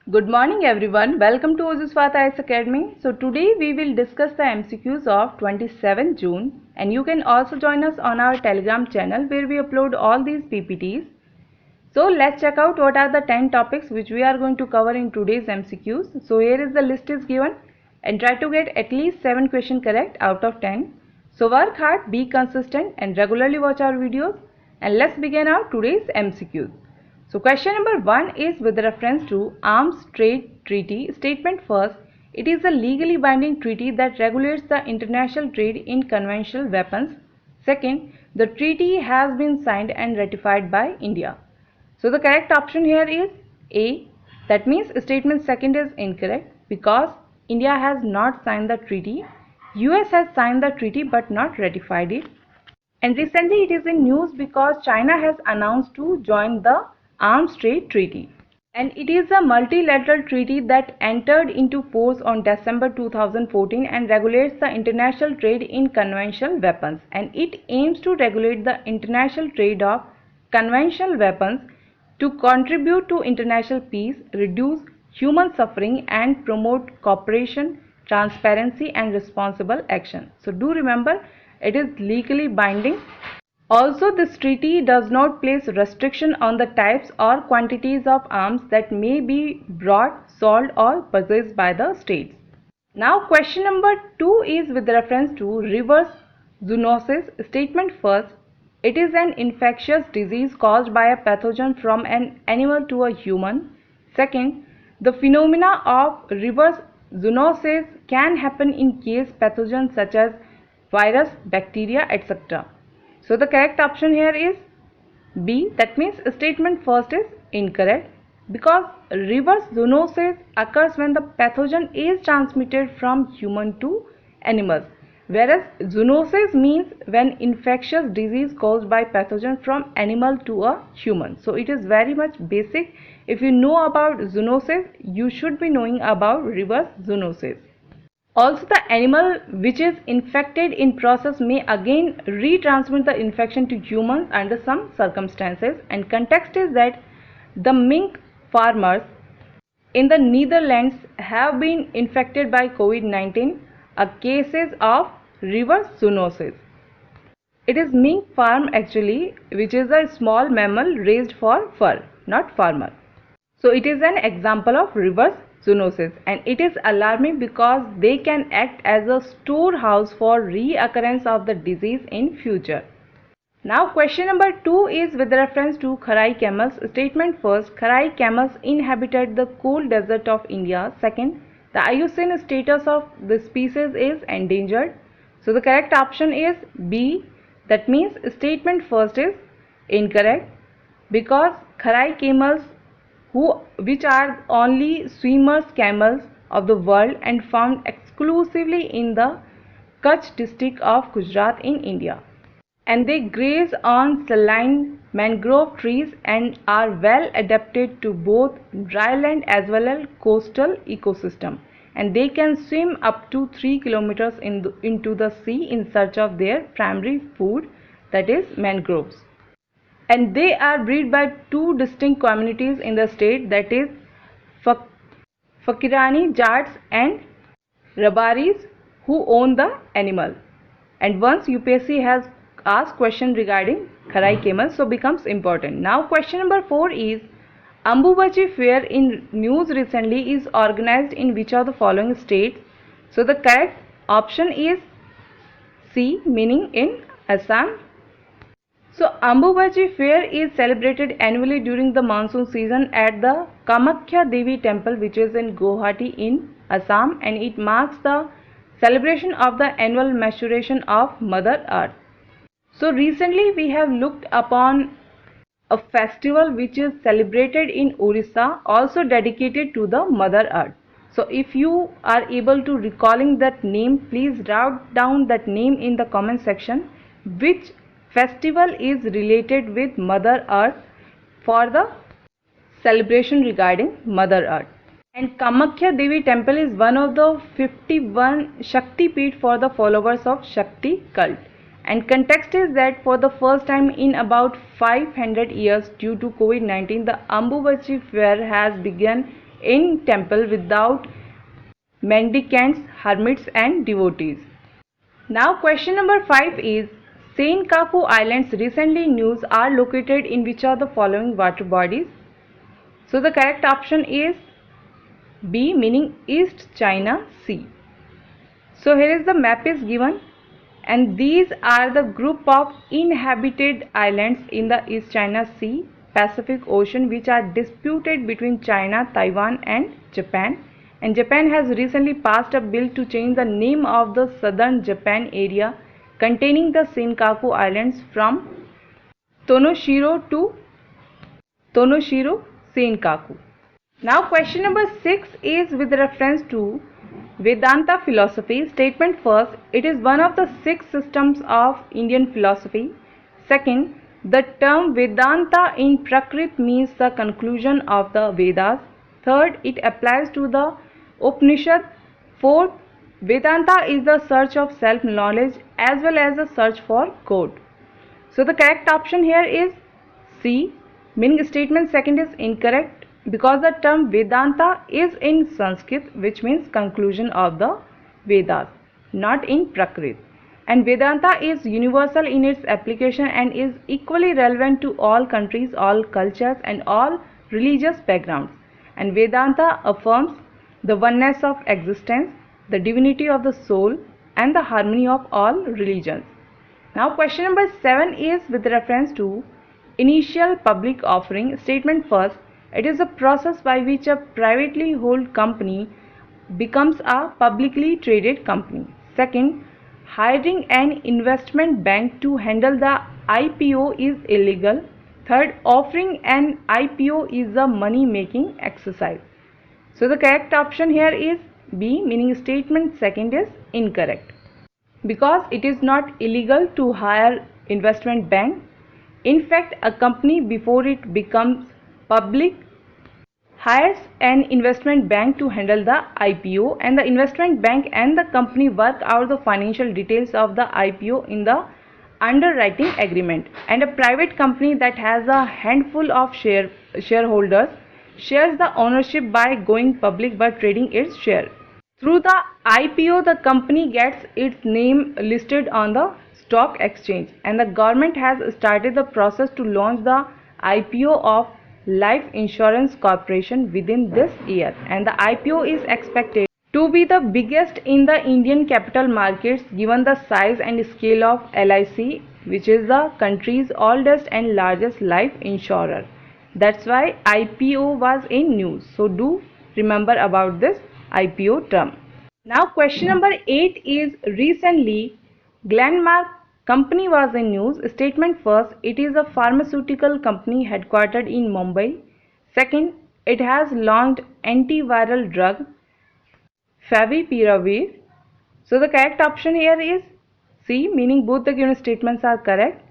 Good morning everyone. Welcome to Ojuswat IAS Academy. So today we will discuss the MCQs of 27 June and you can also join us on our Telegram channel where we upload all these PPTs. So let's check out what are the 10 topics which we are going to cover in today's MCQs. So here is the list is given and try to get at least 7 questions correct out of 10. So work hard, be consistent and regularly watch our videos and let's begin our today's MCQs. So question number 1 is with reference to Arms Trade Treaty. Statement first, it is a legally binding treaty that regulates the international trade in conventional weapons. Second, the treaty has been signed and ratified by India. So the correct option here is A. That means statement second is incorrect because India has not signed the treaty. US has signed the treaty but not ratified it. And recently it is in news because China has announced to join the Arms Trade Treaty. And it is a multilateral treaty that entered into force on December 2014 and regulates the international trade in conventional weapons. And it aims to regulate the international trade of conventional weapons to contribute to international peace, reduce human suffering and promote cooperation, transparency and responsible action. So do remember, it is legally binding. Also, this treaty does not place restriction on the types or quantities of arms that may be brought, sold or possessed by the states. Now question number 2 is with reference to reverse zoonosis. Statement first, it is an infectious disease caused by a pathogen from an animal to a human. Second, the phenomena of reverse zoonosis can happen in case pathogens such as virus, bacteria, etc. So the correct option here is B. That means statement first is incorrect because reverse zoonosis occurs when the pathogen is transmitted from human to animals, whereas zoonosis means when infectious disease caused by pathogen from animal to a human. So it is very much basic. If you know about zoonosis, you should be knowing about reverse zoonosis. Also, the animal which is infected in process may again retransmit the infection to humans under some circumstances, and context is that the mink farmers in the Netherlands have been infected by COVID-19, a cases of reverse zoonosis. It is mink farm actually, which is a small mammal raised for fur, not farmer. So it is an example of reverse zoonosis and it is alarming because they can act as a storehouse for reoccurrence of the disease in future. Now question number 2 is with reference to Kharai camels. Statement first, Kharai camels inhabited the cool desert of India. Second, the IUCN status of the species is endangered. So the correct option is B. That means statement first is incorrect because Kharai camels which are only swimmers camels of the world and found exclusively in the Kutch district of Gujarat in India. And they graze on saline mangrove trees and are well adapted to both dryland as well as coastal ecosystem. And they can swim up to 3 kilometers into the sea in search of their primary food, that is mangroves. And they are bred by two distinct communities in the state, that is Fakirani Jats and Rabaris, who own the animal. And once UPSC has asked question regarding Kharai camel, so becomes important. Now question number 4 is Ambubachi fair in news recently is organized in which of the following states? So the correct option is C, meaning in Assam. So Ambubachi fair is celebrated annually during the monsoon season at the Kamakhya Devi temple, which is in Guwahati in Assam, and it marks the celebration of the annual maturation of Mother Earth. So recently we have looked upon a festival which is celebrated in Orissa, also dedicated to the Mother Earth. So if you are able to recalling that name, please write down that name in the comment section. Which festival is related with Mother Earth for the celebration regarding Mother Earth? And Kamakhya Devi temple is one of the 51 Shakti Peeth for the followers of Shakti cult. And context is that for the first time in about 500 years due to COVID-19, the Ambubachi fair has begun in temple without mendicants, hermits and devotees. Now question number 5 is Senkaku Islands recently in news are located in which of the following water bodies? So the correct option is B, meaning East China Sea. So here is the map is given, and these are the group of inhabited islands in the East China Sea Pacific Ocean which are disputed between China, Taiwan and Japan. And Japan has recently passed a bill to change the name of the southern Japan area containing the Senkaku Islands from Tonoshiro to Tonoshiro Senkaku. Now question number 6 is with reference to Vedanta philosophy. Statement first, it is one of the 6 systems of Indian philosophy. Second, the term Vedanta in Prakrit means the conclusion of the Vedas. Third, it applies to the Upanishad. Fourth, Vedanta is the search of self-knowledge as well as the search for God. So the correct option here is C, meaning statement second is incorrect because the term Vedanta is in Sanskrit, which means conclusion of the Vedas, not in Prakrit. And Vedanta is universal in its application and is equally relevant to all countries, all cultures and all religious backgrounds. And Vedanta affirms the oneness of existence, the divinity of the soul and the harmony of all religions. Now question number 7 is with reference to initial public offering. Statement first, it is a process by which a privately held company becomes a publicly traded company. Second, hiring an investment bank to handle the IPO is illegal. Third, offering an IPO is a money making exercise. So the correct option here is B, meaning statement second is incorrect because it is not illegal to hire investment bank. In fact, a company before it becomes public hires an investment bank to handle the IPO, and the investment bank and the company work out the financial details of the IPO in the underwriting agreement. And a private company that has a handful of shareholders shares the ownership by going public by trading its share. Through the IPO, the company gets its name listed on the stock exchange, and the government has started the process to launch the IPO of Life Insurance Corporation within this year, and the IPO is expected to be the biggest in the Indian capital markets given the size and scale of LIC, which is the country's oldest and largest life insurer. That's why IPO was in news. So do remember about this IPO term. Now question number 8 is recently Glenmark company was in news. Statement first, it is a pharmaceutical company headquartered in Mumbai. Second, it has launched antiviral drug Favipiravir. So the correct option here is C, meaning both the given statements are correct.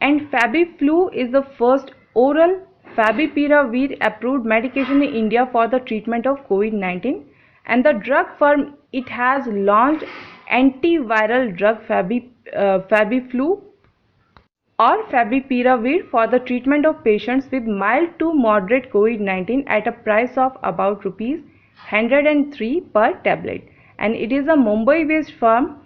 And Fabiflu is the first oral Favipiravir approved medication in India for the treatment of COVID-19. And the drug firm, it has launched antiviral drug Fabiflu or Favipiravir for the treatment of patients with mild to moderate COVID-19 at a price of about rupees 103 per tablet. And it is a Mumbai based firm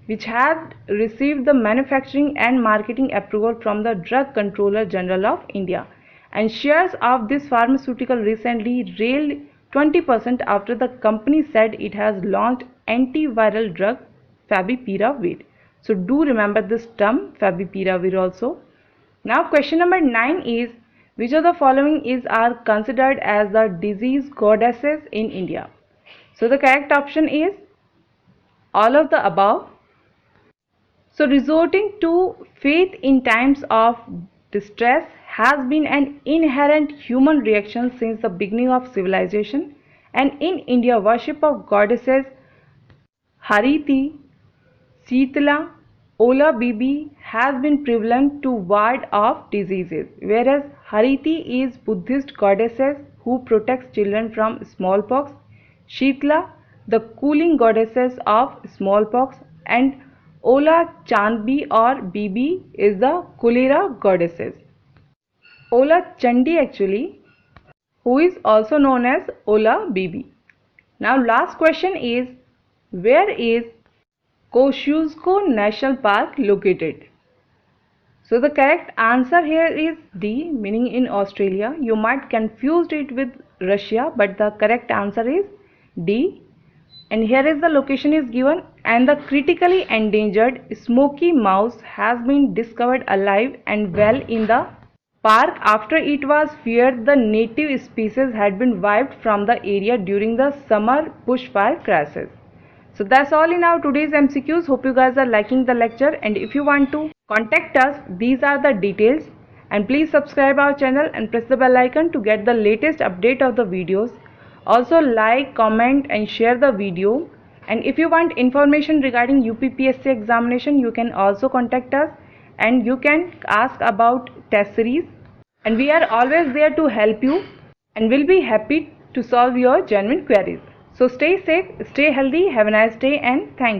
which has received the manufacturing and marketing approval from the Drug Controller General of India. And shares of this pharmaceutical recently railed 20% after the company said it has launched antiviral drug Favipiravir. So do remember this term Favipiravir also. Now question number 9 is which of the following are considered as the disease goddesses in India? So the correct option is all of the above. So resorting to faith in times of distress has been an inherent human reaction since the beginning of civilization, and in India worship of goddesses Hariti, Sitala, Ola Bibi has been prevalent to ward off diseases, whereas Hariti is Buddhist goddesses who protects children from smallpox, Shitla the cooling goddesses of smallpox, and Ola Chandbi or Bibi is the cholera goddesses. Ola Chandi actually who is also known as Ola Bibi. Now last question is, where is Kosciuszko National Park located? So the correct answer here is D, meaning in Australia. You might confuse it with Russia, but the correct answer is D. And here is the location is given, and the critically endangered smoky mouse has been discovered alive and well in the park after it was feared the native species had been wiped from the area during the summer bushfire crashes. So that's all in our today's MCQs. Hope you guys are liking the lecture, and if you want to contact us, these are the details, and please subscribe our channel and press the bell icon to get the latest update of the videos. Also like, comment and share the video, and if you want information regarding UPPSC examination, you can also contact us and you can ask about test series, and we are always there to help you and will be happy to solve your genuine queries. So stay safe, stay healthy, have a nice day, and thank you.